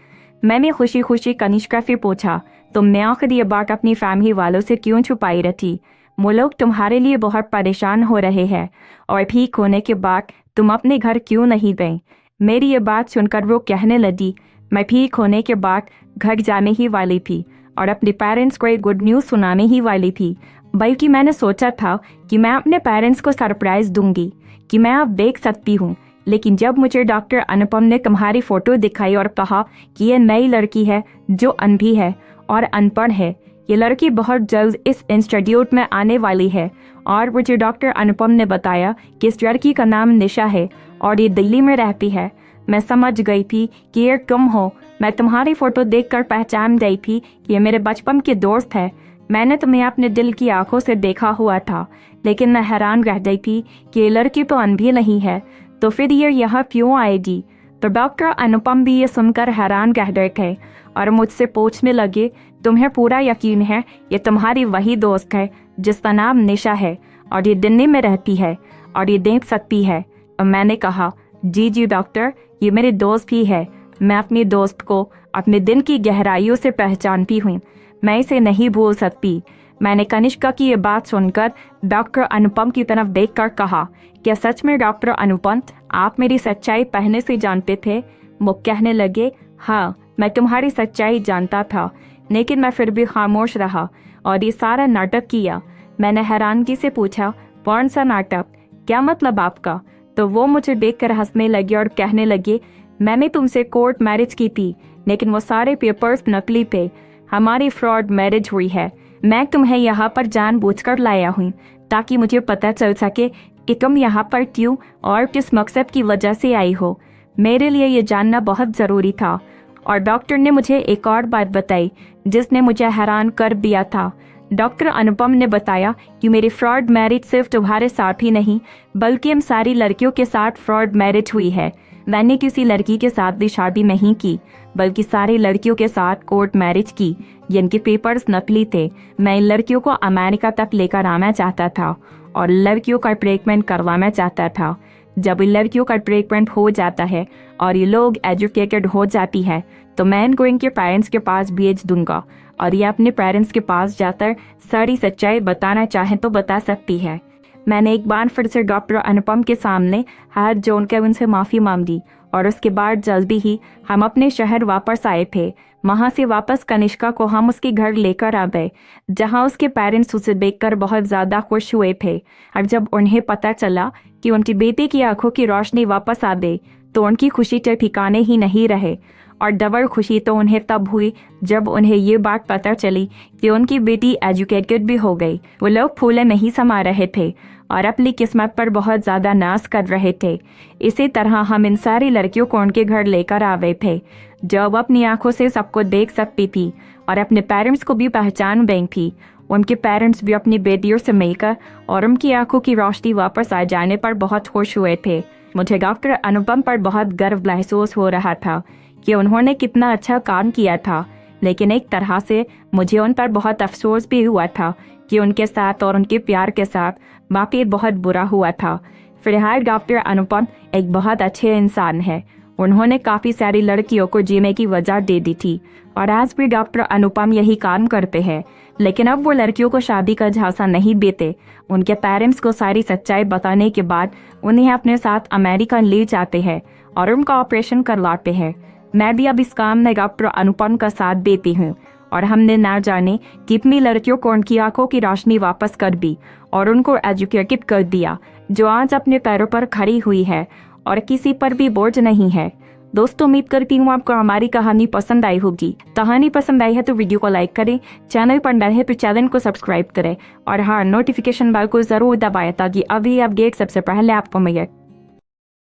मैंने खुशी खुशी कनिष्का से पूछा, तुमने आखिर ये बात अपनी फैमिली वालों से क्यों छुपाई रखी? वो लोग तुम्हारे लिए बहुत परेशान हो रहे हैं और ठीक होने के बाद तुम अपने घर क्यों नहीं गए? मेरी ये बात सुनकर वो कहने लगी, मैं ठीक होने के बाद घर जाने ही वाली थी और अपने पेरेंट्स को एक गुड न्यूज़ सुनाने ही वाली थी। बल्कि मैंने सोचा था कि मैं अपने पेरेंट्स को सरप्राइज़ दूंगी कि मैं अब देख सकती हूँ। लेकिन जब मुझे डॉक्टर अनुपम ने तुम्हारी फ़ोटो दिखाई और कहा कि ये नई लड़की है जो अंधी है और अनपढ़ है, ये लड़की बहुत जल्द इस इंस्टीट्यूट में आने वाली है, और मुझे डॉक्टर अनुपम ने बताया कि इस लड़की का नाम निशा है और ये दिल्ली में रहती है, मैं समझ गई थी कि ये तुम हो। मैं तुम्हारी फ़ोटो देखकर पहचान गई थी कि ये मेरे बचपन के दोस्त है। मैंने तुम्हें अपने दिल की आंखों से देखा हुआ था, लेकिन मैं हैरान रह गई थी कि ये लड़की तो अंधी नहीं है, तो फिर ये यहाँ क्यों आएगी? तो डॉक्टर अनुपम भी ये सुनकर हैरान रह गए थे और मुझसे पूछने लगे, तुम्हें पूरा यकीन है ये तुम्हारी वही दोस्त है जिसका नाम निशा है और ये दिल्ली में रहती है और ये देख सकती है? और मैंने कहा, जी डॉक्टर, ये मेरी दोस्त ही है। मैं अपनी दोस्त को अपने दिल की गहराइयों से पहचानती हूँ, मैं इसे नहीं भूल सकती। मैंने कनिष्का की ये बात सुनकर डॉक्टर अनुपम की तरफ देखकर कहा, क्या सच में डॉक्टर अनुपम आप मेरी सच्चाई पहले से जानते थे? वो कहने लगे, हाँ, मैं तुम्हारी सच्चाई जानता था, लेकिन मैं फिर भी खामोश रहा और ये सारा नाटक किया। मैंने हैरानगी से पूछा, कौन सा नाटक? क्या मतलब आपका? तो वो मुझे देखकर हंसने लगे और कहने लगे, मैंने तुमसे कोर्ट मैरिज की थी, लेकिन वो सारे पेपर्स नकली थे। हमारी फ्रॉड मैरिज हुई है। मैं तुम्हें यहाँ पर जानबूझकर लाया हूँ ताकि मुझे पता चल सके कि तुम यहाँ पर क्यों और किस मकसद की वजह से आई हो। मेरे लिए ये जानना बहुत ज़रूरी था। और डॉक्टर ने मुझे एक और बात बताई जिसने मुझे हैरान कर दिया था। डॉक्टर अनुपम ने बताया कि मेरी फ्रॉड मैरिज सिर्फ तुम्हारे साथ ही नहीं, बल्कि हम सारी लड़कियों के साथ फ्रॉड मैरिज हुई है। मैंने किसी लड़की के साथ भी शादी नहीं की, बल्कि सारी लड़कियों के साथ कोर्ट मैरिज की जिनके पेपर्स नकली थे। मैं इन लड़कियों को अमेरिका तक लेकर आना चाहता था और लड़कियों का ट्रीटमेंट करवाना चाहता था। जब इन लड़कियों का ट्रीटमेंट हो जाता है और ये लोग एजुकेटेड हो जाती है तो मैं इनको इनके पेरेंट्स के पास भेज दूंगा और ये अपने पेरेंट्स के पास जाकर सारी सच्चाई बताना चाहे तो बता सकती है। मैंने एक बार फिर से डॉक्टर अनुपम के सामने हाथ जोड़कर उनसे माफ़ी मांगी और उसके बाद जल्दी ही हम अपने शहर वापस आए थे। वहाँ से वापस कनिष्का को हम उसके घर लेकर आ गए, जहाँ उसके पेरेंट्स उसे देखकर बहुत ज़्यादा खुश हुए थे। और जब उन्हें पता चला कि उनकी बेटी की आंखों की रोशनी वापस आ गई तो उनकी खुशी के ठिकाने ही नहीं रहे। और डबल खुशी तो उन्हें तब हुई जब उन्हें ये बात पता चली कि उनकी बेटी एजुकेटेड भी हो गई। वो लोग फूले नहीं समा रहे थे और अपनी किस्मत पर बहुत ज़्यादा नाज कर रहे थे। इसी तरह हम इन सारी लड़कियों को उनके घर लेकर आ गए थे, जो अब अपनी आंखों से सबको देख सकती थी और अपने पेरेंट्स को भी पहचान गई थी। उनके पेरेंट्स भी अपनी बेटियों से मिलकर और उनकी आंखों की रोशनी वापस आ जाने पर बहुत खुश हुए थे। मुझे डॉक्टर अनुपम पर बहुत गर्व महसूस हो रहा था कि उन्होंने कितना अच्छा काम किया था, लेकिन एक तरह से मुझे उन पर बहुत अफसोस भी हुआ था कि उनके साथ और उनके प्यार के साथ वाकई बहुत बुरा हुआ था। फिलहाल डॉक्टर अनुपम एक बहुत अच्छे इंसान है। उन्होंने काफ़ी सारी लड़कियों को जीने की वजह दे दी थी और आज भी डॉक्टर अनुपम यही काम करते हैं, लेकिन अब वो लड़कियों को शादी का झांसा नहीं देते। उनके पेरेंट्स को सारी सच्चाई बताने के बाद उन्हें अपने साथ अमेरिका ले जाते हैं और उनका ऑपरेशन करवाते हैं। मैं भी अब इस काम में डॉक्टर अनुपम का साथ देती हूँ और हमने ना जाने कितनी लड़कियों को उनकी आंखों की रोशनी वापस कर दी और उनको एजुकेटेड कर दिया, जो आज अपने पैरों पर खड़ी हुई है और किसी पर भी बोझ नहीं है। दोस्तों, उम्मीद करती हूँ आपको हमारी कहानी पसंद आई होगी। कहानी पसंद आई है तो वीडियो को लाइक करें, चैनल पर नए हैं तो चैनल को सब्सक्राइब करें और हाँ, नोटिफिकेशन बेल को जरूर दबाएं ताकि अभी अपडेट सबसे पहले आपको मिले।